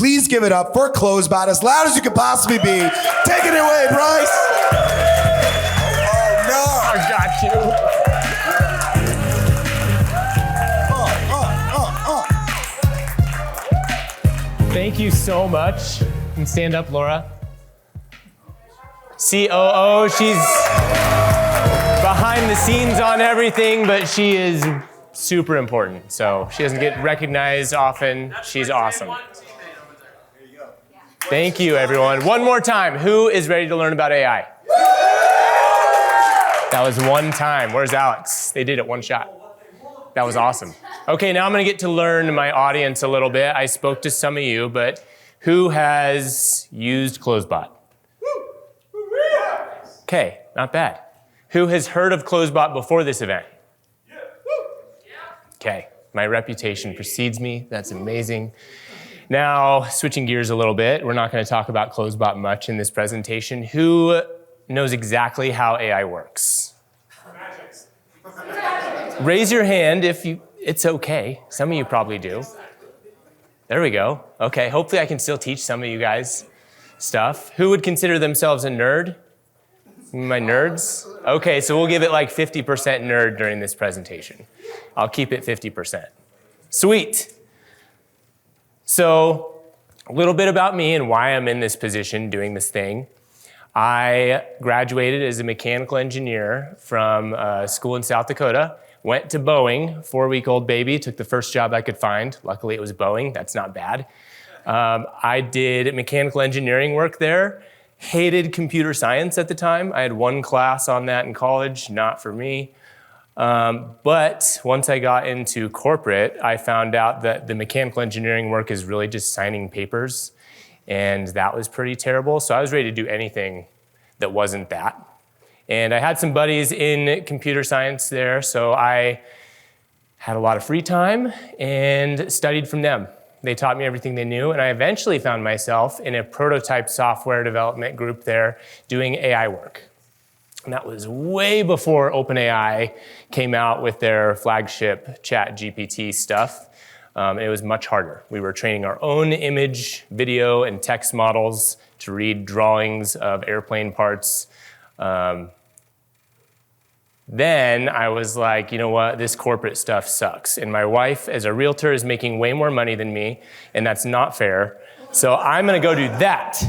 Please give it up for CloseBot as loud as you could possibly be. Take it away, Bryce. Oh, no. I got you. Thank you so much. You can stand up, Laura. COO, she's behind the scenes on everything, but she is super important. So she doesn't get recognized often. She's awesome. Thank you, everyone. One more time. Who is ready to learn about AI? That was one time. Where's Alex? They did it one shot. That was awesome. Okay, now I'm gonna get to learn my audience a little bit. I spoke to some of you, but who has used CloseBot? Okay, not bad. Who has heard of CloseBot before this event? Okay, my reputation precedes me. That's amazing. Now, switching gears a little bit, we're not gonna talk about CloseBot much in this presentation. Who knows exactly how AI works? Raise your hand if it's okay. Some of you probably do. There we go. Okay, hopefully I can still teach some of you guys stuff. Who would consider themselves a nerd? My nerds? Okay, so we'll give it like 50% nerd during this presentation. I'll keep it 50%. Sweet. So, a little bit about me and why I'm in this position doing this thing. I graduated as a mechanical engineer from a school in South Dakota. Went to Boeing, 4-week-old baby, took the first job I could find. Luckily it was Boeing, that's not bad. I did mechanical engineering work there. Hated computer science at the time. I had one class on that in college, not for me. But once I got into corporate, I found out that the mechanical engineering work is really just signing papers, and that was pretty terrible. So I was ready to do anything that wasn't that. And I had some buddies in computer science there, so I had a lot of free time and studied from them. They taught me everything they knew, and I eventually found myself in a prototype software development group there doing AI work. And that was way before OpenAI came out with their flagship ChatGPT stuff. It was much harder. We were training our own image, video, and text models to read drawings of airplane parts. Then I was like, you know what, this corporate stuff sucks. And my wife, as a realtor, is making way more money than me, and that's not fair. So I'm gonna go do that.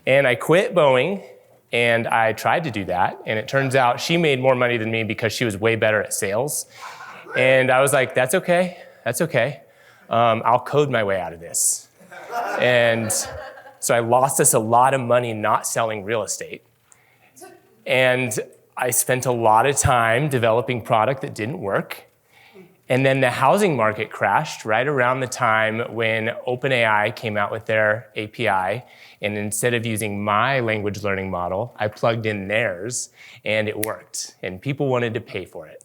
And I quit Boeing, and I tried to do that, and it turns out she made more money than me because she was way better at sales. And I was like, that's okay, that's okay. I'll code my way out of this. And so I lost us a lot of money not selling real estate. And I spent a lot of time developing product that didn't work. And then the housing market crashed right around the time when OpenAI came out with their API. And instead of using my language learning model, I plugged in theirs, and it worked. And people wanted to pay for it.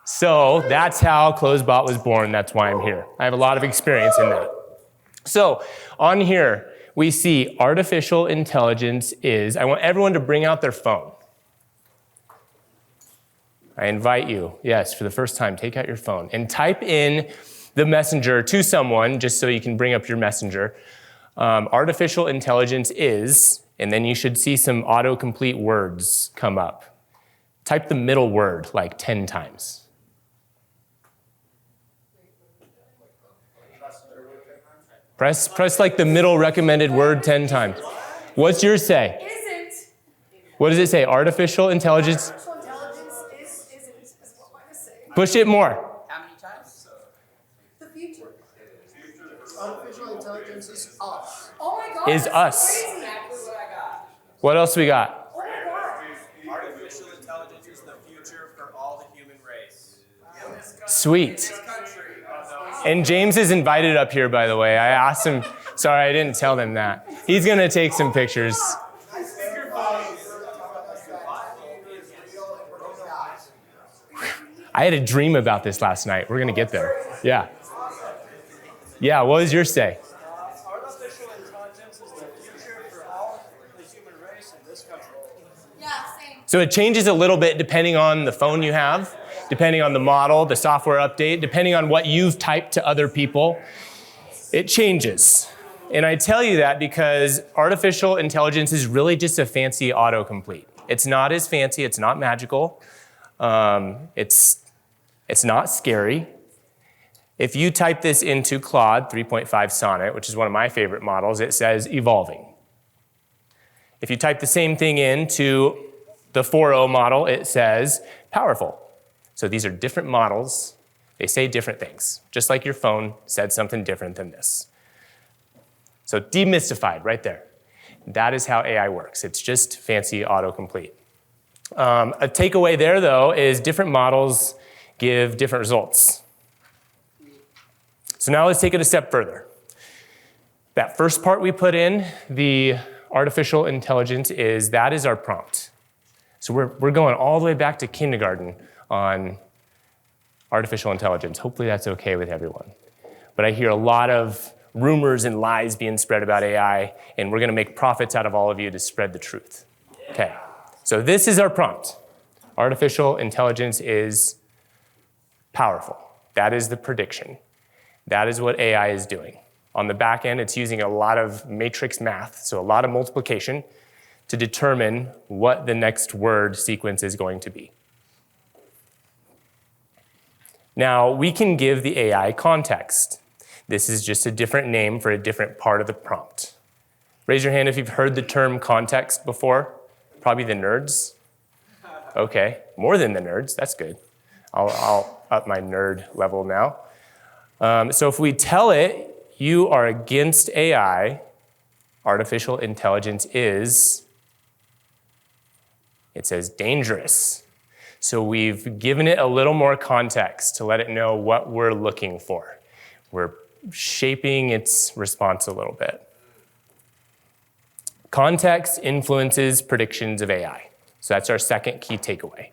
So that's how CloseBot was born. That's why I'm here. I have a lot of experience in that. So on here, we see artificial intelligence is, I want everyone to bring out their phone. I invite you, yes, for the first time, take out your phone and type in the messenger to someone, just so you can bring up your messenger. Artificial intelligence is, and then you should see some autocomplete words come up. Type the middle word like 10 times. Press like the middle recommended word 10 times. What's yours say? Isn't. What does it say? Artificial intelligence? Push it more. How many times? The future. Artificial intelligence is us. Oh my God. Is that's us. Crazy. Exactly what I got. What else we got? Oh my God. Artificial intelligence is the future for all the human race. Sweet. And James is invited up here, by the way. I asked him, sorry, I didn't tell them that. He's gonna take some pictures. I had a dream about this last night. We're gonna get there. Yeah. Yeah, what does yours say? Artificial intelligence is the future for all the human race in this country. Yeah, same. So it changes a little bit depending on the phone you have, depending on the model, the software update, depending on what you've typed to other people. It changes. And I tell you that because artificial intelligence is really just a fancy autocomplete. It's not as fancy, it's not magical, it's not scary. If you type this into Claude 3.5 Sonnet, which is one of my favorite models, it says evolving. If you type the same thing into the 4.0 model, it says powerful. So these are different models. They say different things, just like your phone said something different than this. So demystified right there. That is how AI works. It's just fancy autocomplete. A takeaway there, though, is different models give different results. So now let's take it a step further. That first part we put in, the artificial intelligence, that is our prompt. So we're going all the way back to kindergarten on artificial intelligence. Hopefully that's okay with everyone. But I hear a lot of rumors and lies being spread about AI, and we're gonna make profits out of all of you to spread the truth. Okay, so this is our prompt. Artificial intelligence is powerful. That is the prediction. That is what AI is doing. On the back end, it's using a lot of matrix math, so a lot of multiplication, to determine what the next word sequence is going to be. Now, we can give the AI context. This is just a different name for a different part of the prompt. Raise your hand if you've heard the term context before. Probably the nerds. Okay, more than the nerds, that's good. I'll up my nerd level now. So if we tell it, you are against AI, artificial intelligence is, it says dangerous. So we've given it a little more context to let it know what we're looking for. We're shaping its response a little bit. Context influences predictions of AI. So that's our second key takeaway.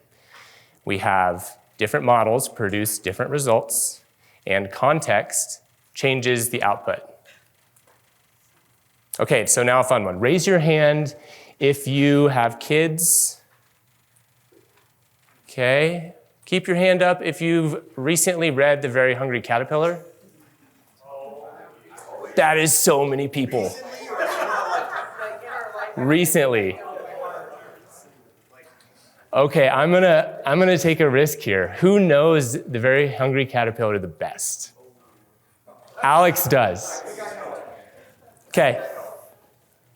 We have different models produce different results, and context changes the output. Okay, so now a fun one. Raise your hand if you have kids. Okay, keep your hand up if you've recently read The Very Hungry Caterpillar. That is so many people. Recently. Okay, I'm gonna take a risk here. Who knows The Very Hungry Caterpillar the best? Alex does. Okay.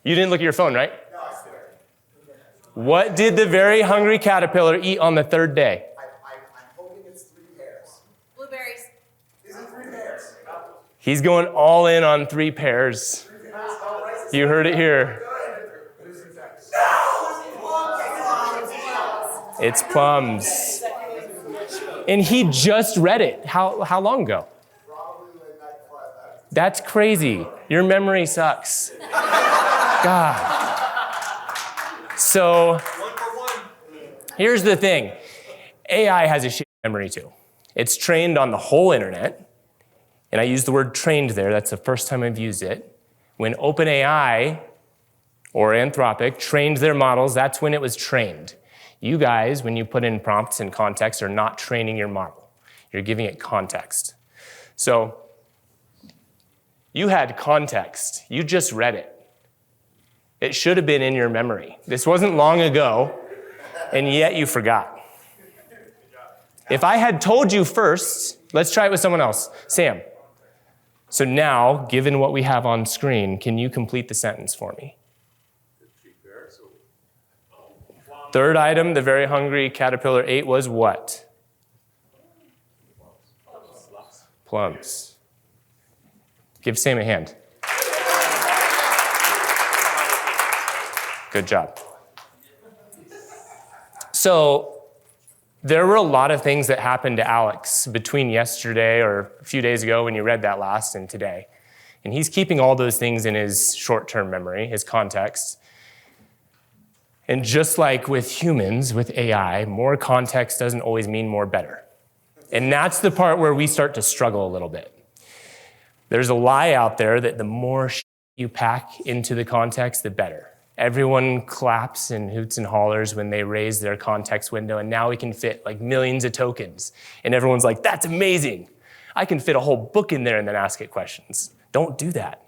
You didn't look at your phone, right? What did the very hungry caterpillar eat on the third day? I'm hoping it's 3 pears. Blueberries. Is it 3 pears? He's going all in on 3 pears. You heard it here. It's plums. And he just read it. How long ago? Probably like night before I left. That's crazy. Your memory sucks. God. So here's the thing. AI has a shit memory too. It's trained on the whole internet. And I use the word trained there. That's the first time I've used it. When OpenAI or Anthropic trained their models, that's when it was trained. You guys, when you put in prompts and context, are not training your model. You're giving it context. So you had context. You just read it. It should have been in your memory. This wasn't long ago, and yet you forgot. If I had told you first, let's try it with someone else. Sam. So now, given what we have on screen, can you complete the sentence for me? Third item, the very hungry caterpillar ate was what? Plums. Give Sam a hand. Good job. So there were a lot of things that happened to Alex between yesterday or a few days ago when you read that last and today. And he's keeping all those things in his short-term memory, his context. And just like with humans, with AI, more context doesn't always mean more better. And that's the part where we start to struggle a little bit. There's a lie out there that the more you pack into the context, the better. Everyone claps and hoots and hollers when they raise their context window, and now we can fit like millions of tokens. And everyone's like, that's amazing. I can fit a whole book in there and then ask it questions. Don't do that.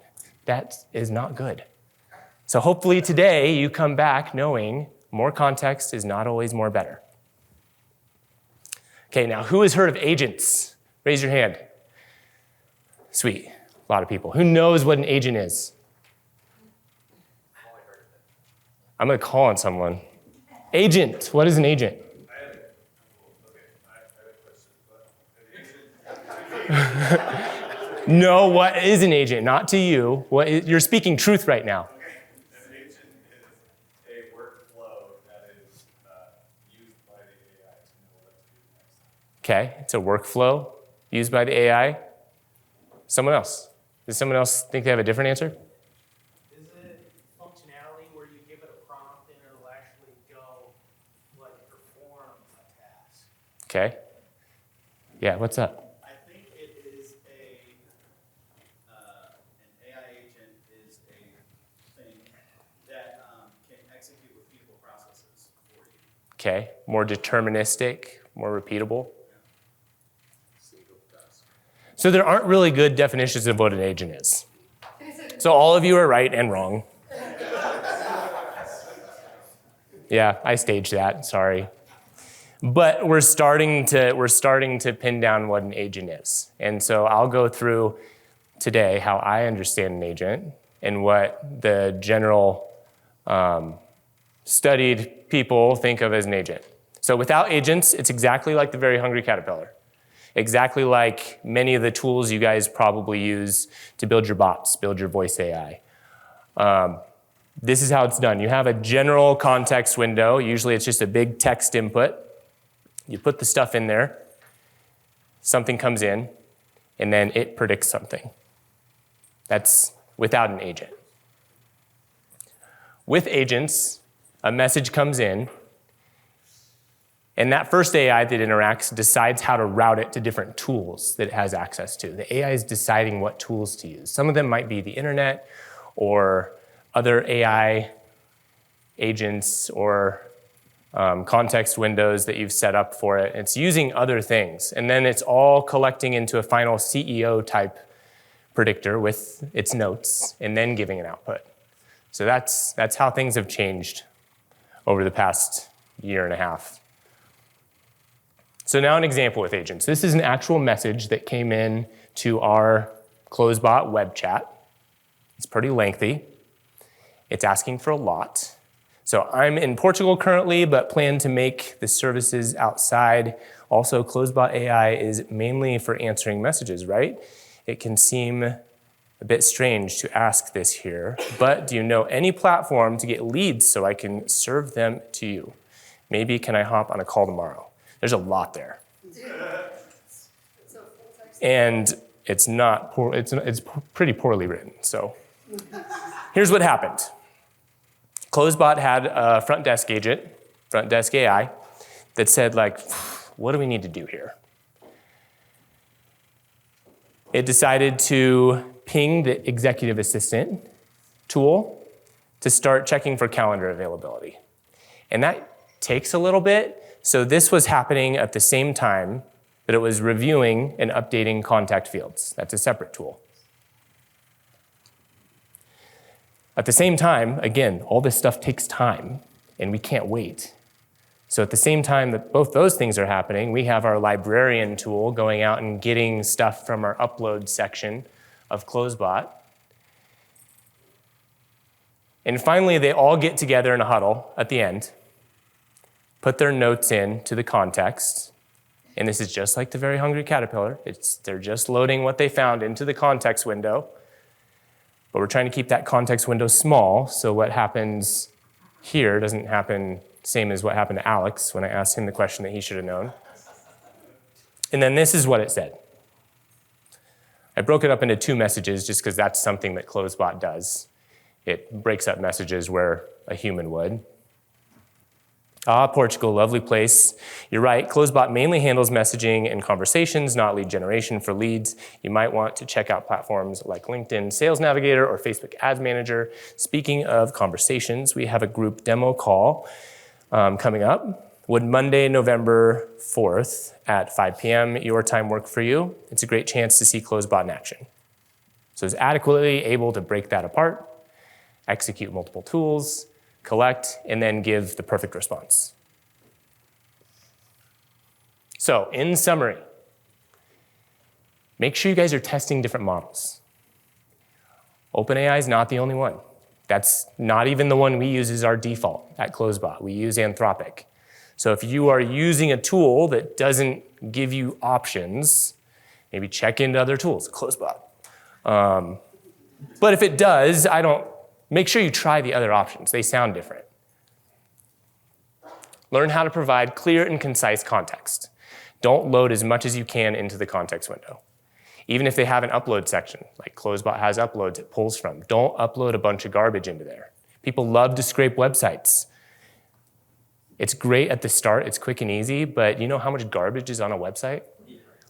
That is not good. So hopefully today you come back knowing more context is not always more better. Okay, now who has heard of agents? Raise your hand. Sweet, a lot of people. Who knows what an agent is? I'm gonna call on someone. Agent, what is an agent? No, what is an agent? Not to you. You're speaking truth right now. An agent is a workflow that is used by the AI to know what to do next. Okay, it's a workflow used by the AI. Someone else. Does someone else think they have a different answer? Is it functionality where you give it a prompt and it'll actually go, like, perform a task? Okay. Yeah, what's up? I think it is an AI agent is a thing that can execute repeatable processes for you. Okay, more deterministic, more repeatable. So there aren't really good definitions of what an agent is. So all of you are right and wrong. Yeah, I staged that, sorry. But we're starting to pin down what an agent is. And so I'll go through today how I understand an agent and what the general studied people think of as an agent. So without agents, it's exactly like the Very Hungry Caterpillar. Exactly like many of the tools you guys probably use to build your bots, build your voice AI. This is how it's done. You have a general context window. Usually it's just a big text input. You put the stuff in there, something comes in, and then it predicts something. That's without an agent. With agents, a message comes in, and that first AI that interacts decides how to route it to different tools that it has access to. The AI is deciding what tools to use. Some of them might be the internet or other AI agents or context windows that you've set up for it. It's using other things. And then it's all collecting into a final CEO type predictor with its notes and then giving an output. So that's how things have changed over the past year and a half. So now an example with agents. This is an actual message that came in to our CloseBot web chat. It's pretty lengthy. It's asking for a lot. So I'm in Portugal currently, but plan to make the services outside. Also, CloseBot AI is mainly for answering messages, right? It can seem a bit strange to ask this here, but do you know any platform to get leads so I can serve them to you? Maybe can I hop on a call tomorrow? There's a lot there. And it's not poor, it's pretty poorly written. So here's what happened. CloseBot had a front desk agent, front desk AI, that said like, what do we need to do here? It decided to ping the executive assistant tool to start checking for calendar availability. And that takes a little bit. So this was happening at the same time that it was reviewing and updating contact fields. That's a separate tool. At the same time, again, all this stuff takes time and we can't wait. So at the same time that both those things are happening, we have our librarian tool going out and getting stuff from our upload section of CloseBot. And finally, they all get together in a huddle at the end, put their notes in to the context. And this is just like the Very Hungry Caterpillar. They're just loading what they found into the context window. But we're trying to keep that context window small, so what happens here doesn't happen same as what happened to Alex when I asked him the question that he should have known. And then this is what it said. I broke it up into two messages just because that's something that CloseBot does. It breaks up messages where a human would. Ah, Portugal, lovely place. You're right, CloseBot mainly handles messaging and conversations, not lead generation for leads. You might want to check out platforms like LinkedIn Sales Navigator or Facebook Ads Manager. Speaking of conversations, we have a group demo call coming up. Would Monday, November 4th at 5 p.m. your time work for you? It's a great chance to see CloseBot in action. So it's adequately able to break that apart, execute multiple tools, collect, and then give the perfect response. So in summary, make sure you guys are testing different models. OpenAI is not the only one. That's not even the one we use as our default at CloseBot. We use Anthropic. So if you are using a tool that doesn't give you options, maybe check into other tools, CloseBot. But if it does, make sure you try the other options. They sound different. Learn how to provide clear and concise context. Don't load as much as you can into the context window. Even if they have an upload section, like CloseBot has uploads it pulls from, don't upload a bunch of garbage into there. People love to scrape websites. It's great at the start, it's quick and easy, but you know how much garbage is on a website?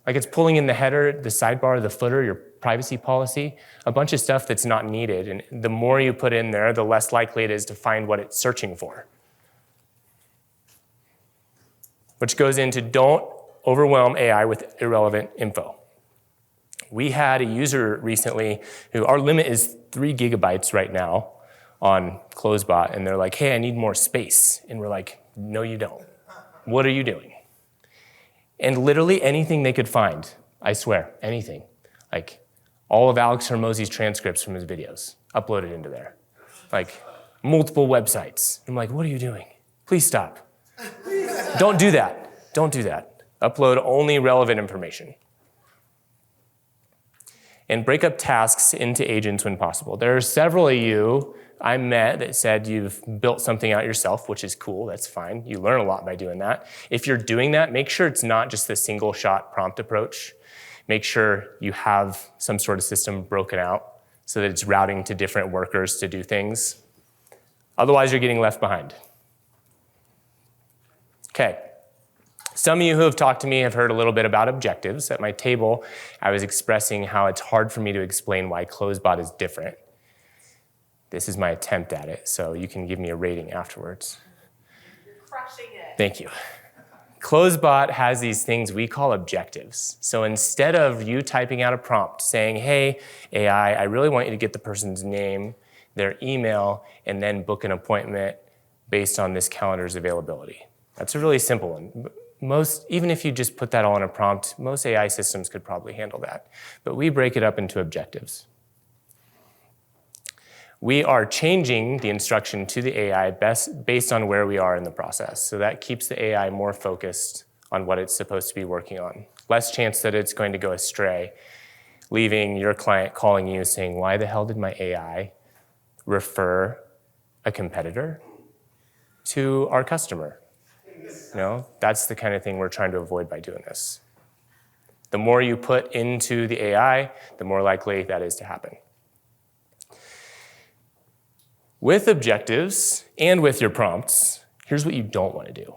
Like it's pulling in the header, the sidebar, the footer, your privacy policy, a bunch of stuff that's not needed. And the more you put in there, the less likely it is to find what it's searching for. Which goes into don't overwhelm AI with irrelevant info. We had a user recently who, our limit is 3 gigabytes right now on CloseBot, and they're like, hey, I need more space. And we're like, no, you don't. What are you doing? And literally anything they could find, I swear, anything. Like all of Alex Hormozzi's transcripts from his videos, uploaded into there. Like multiple websites. I'm like, what are you doing? Please stop. Don't do that. Don't do that. Upload only relevant information. And break up tasks into agents when possible. There are several of you I met that said you've built something out yourself, which is cool, that's fine. You learn a lot by doing that. If you're doing that, make sure it's not just the single shot prompt approach. Make sure you have some sort of system broken out so that it's routing to different workers to do things. Otherwise, you're getting left behind. Okay. Some of you who have talked to me have heard a little bit about objectives. At my table, I was expressing how it's hard for me to explain why CloseBot is different. This is my attempt at it, so you can give me a rating afterwards. You're crushing it. Thank you. CloseBot has these things we call objectives. So instead of you typing out a prompt saying, hey, AI, I really want you to get the person's name, their email, and then book an appointment based on this calendar's availability. That's a really simple one. Even if you just put that all in a prompt, most AI systems could probably handle that. But we break it up into objectives. We are changing the instruction to the AI based on where we are in the process. So that keeps the AI more focused on what it's supposed to be working on. Less chance that it's going to go astray, leaving your client calling you saying, why the hell did my AI refer a competitor to our customer? No, that's the kind of thing we're trying to avoid by doing this. The more you put into the AI, the more likely that is to happen. With objectives and with your prompts, here's what you don't want to do.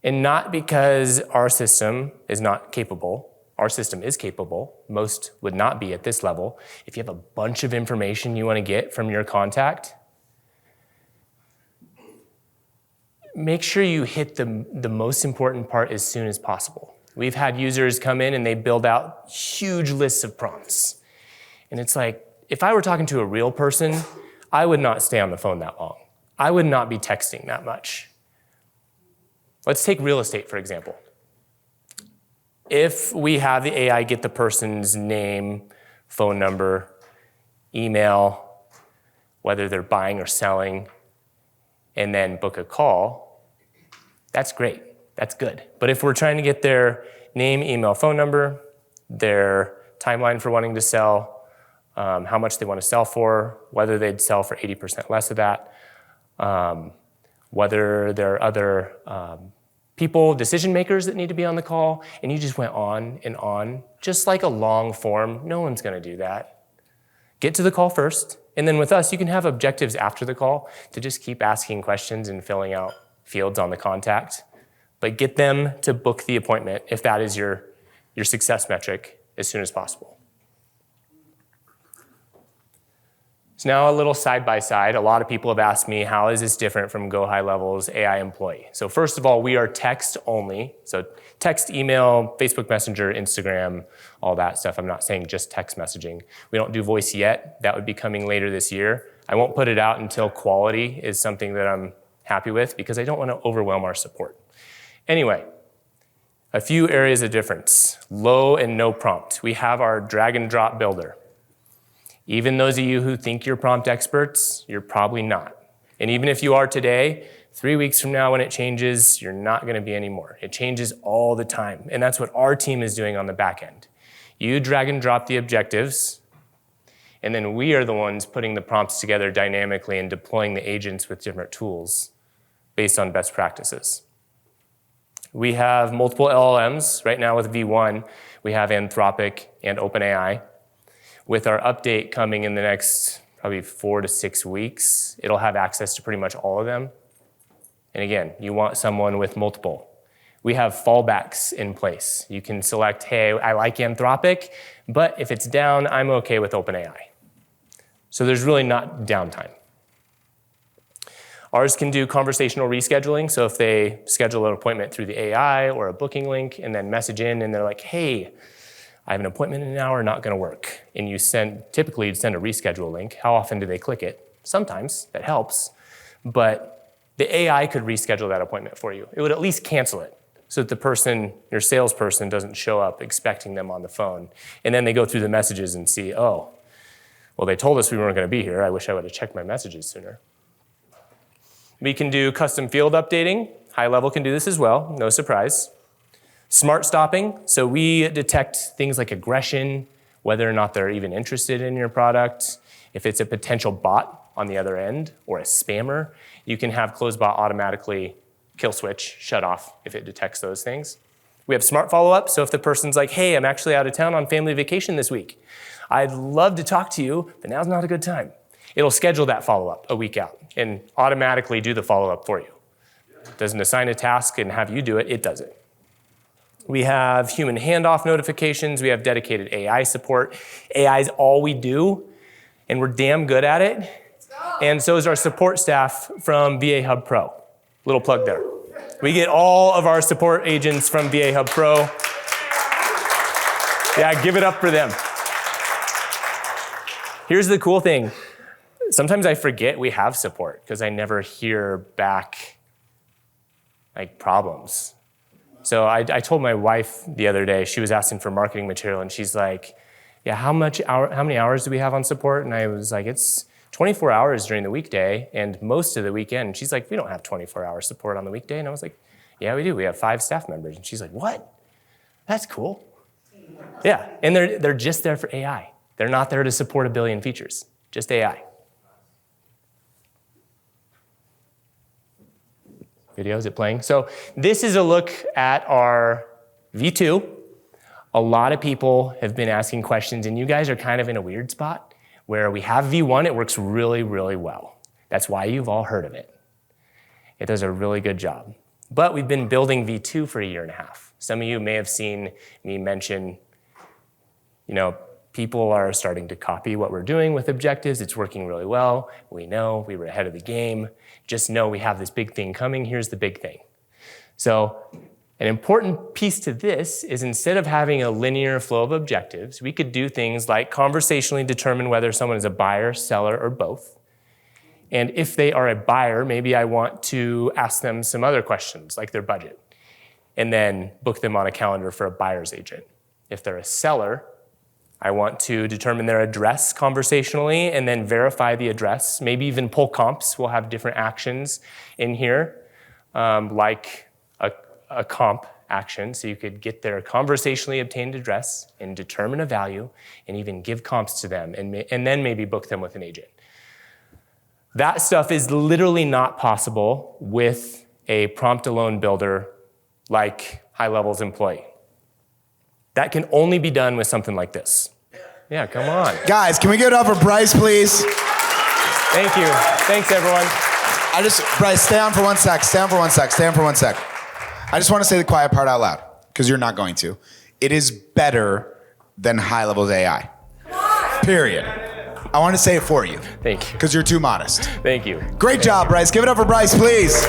And not because our system is not capable. Our system is capable. Most would not be at this level. If you have a bunch of information you want to get from your contact, make sure you hit the most important part as soon as possible. We've had users come in and they build out huge lists of prompts. And it's like, if I were talking to a real person, I would not stay on the phone that long. I would not be texting that much. Let's take real estate, for example. If we have the AI get the person's name, phone number, email, whether they're buying or selling, and then book a call, that's great. That's good. But if we're trying to get their name, email, phone number, their timeline for wanting to sell, how much they want to sell for, whether they'd sell for 80% less of that, whether there are other people, decision makers that need to be on the call, and you just went on and on, just like a long form, no one's going to do that. Get to the call first, and then with us, you can have objectives after the call to just keep asking questions and filling out fields on the contact, but get them to book the appointment if that is your success metric as soon as possible. So now a little side by side. A lot of people have asked me, how is this different from Go High Level's AI employee? So first of all, we are text only. So text, email, Facebook Messenger, Instagram, all that stuff. I'm not saying just text messaging. We don't do voice yet. That would be coming later this year. I won't put it out until quality is something that I'm happy with because I don't want to overwhelm our support. Anyway, a few areas of difference. Low and no prompt. We have our drag and drop builder. Even those of you who think you're prompt experts, you're probably not. And even if you are today, 3 weeks from now when it changes, you're not gonna be anymore. It changes all the time. And that's what our team is doing on the back end. You drag and drop the objectives, and then we are the ones putting the prompts together dynamically and deploying the agents with different tools based on best practices. We have multiple LLMs. Right now with V1, we have Anthropic and OpenAI. With our update coming in the next probably 4 to 6 weeks, it'll have access to pretty much all of them. And again, you want someone with multiple. We have fallbacks in place. You can select, hey, I like Anthropic, but if it's down, I'm okay with OpenAI. So there's really not downtime. Ours can do conversational rescheduling. So if they schedule an appointment through the AI or a booking link and then message in and they're like, hey, I have an appointment in an hour, not gonna work. And typically you'd send a reschedule link. How often do they click it? Sometimes, that helps. But the AI could reschedule that appointment for you. It would at least cancel it so that the person, your salesperson, doesn't show up expecting them on the phone. And then they go through the messages and see, oh, well, they told us we weren't gonna be here. I wish I would have checked my messages sooner. We can do custom field updating. High Level can do this as well, no surprise. Smart stopping, so we detect things like aggression, whether or not they're even interested in your product. If it's a potential bot on the other end or a spammer, you can have CloseBot automatically kill switch, shut off if it detects those things. We have smart follow-up, so if the person's like, hey, I'm actually out of town on family vacation this week. I'd love to talk to you, but now's not a good time. It'll schedule that follow-up a week out and automatically do the follow-up for you. It doesn't assign a task and have you do it, it does it. We have human handoff notifications. We have dedicated AI support. AI is all we do, and we're damn good at it. And so is our support staff from VA Hub Pro. Little plug there. We get all of our support agents from VA Hub Pro. Yeah, give it up for them. Here's the cool thing. Sometimes I forget we have support because I never hear back like problems. So I told my wife the other day, she was asking for marketing material and she's like, yeah, how many hours do we have on support? And I was like, it's 24 hours during the weekday and most of the weekend. She's like, we don't have 24-hour support on the weekday. And I was like, yeah, we do. We have 5 staff members. And she's like, what? That's cool. Yeah, and they're just there for AI. They're not there to support a billion features, just AI. Video, is it playing? So this is a look at our V2. A lot of people have been asking questions, and you guys are kind of in a weird spot where we have V1, it works really, really well. That's why you've all heard of it. It does a really good job. But we've been building V2 for 1.5 years. Some of you may have seen me mention, people are starting to copy what we're doing with objectives. It's working really well. We know we were ahead of the game. Just know we have this big thing coming. Here's the big thing. So an important piece to this is instead of having a linear flow of objectives, we could do things like conversationally determine whether someone is a buyer, seller, or both. And if they are a buyer, maybe I want to ask them some other questions, like their budget, and then book them on a calendar for a buyer's agent. If they're a seller, I want to determine their address conversationally and then verify the address, maybe even pull comps. We'll have different actions in here, like a comp action. So you could get their conversationally obtained address and determine a value and even give comps to them and then maybe book them with an agent. That stuff is literally not possible with a prompt alone builder like High Level's employee. That can only be done with something like this. Yeah, come on. Guys, can we give it up for Bryce, please? Thank you. Thanks, everyone. Bryce, stay on for 1 sec. Stay on for 1 sec. Stay on for 1 sec. I just want to say the quiet part out loud, because you're not going to. It is better than High Level's AI. Period. I want to say it for you Thank you. because you're too modest. Thank you. Great job, Bryce. Give it up for Bryce, please.